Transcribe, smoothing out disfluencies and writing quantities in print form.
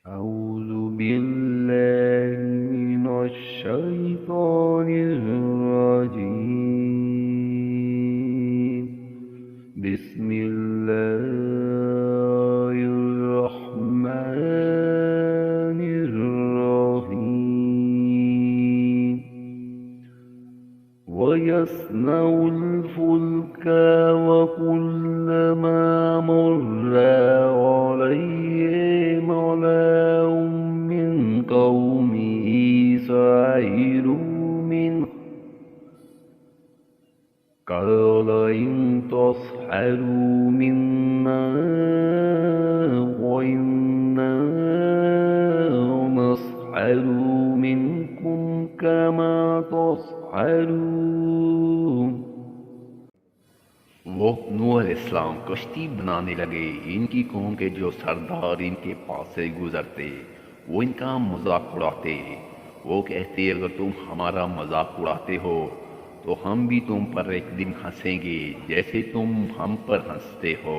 أعوذ بالله من الشيطان الرجيم. بسم الله الرحمن الرحيم. ويصنع الفلك وكلما مر عليه ملأ من قومه سخروا منه قال إن تسخروا منا وإنا نسخر منكم كما تسخرون। वो नूह अलैहिस्सलाम कश्ती बनाने लगे। इनकी कौम के जो सरदार इनके पास से गुजरते वो इनका मजाक उड़ाते। वो कहते अगर तुम हमारा मजाक उड़ाते हो तो हम भी तुम पर एक दिन हंसेंगे जैसे तुम हम पर हंसते हो।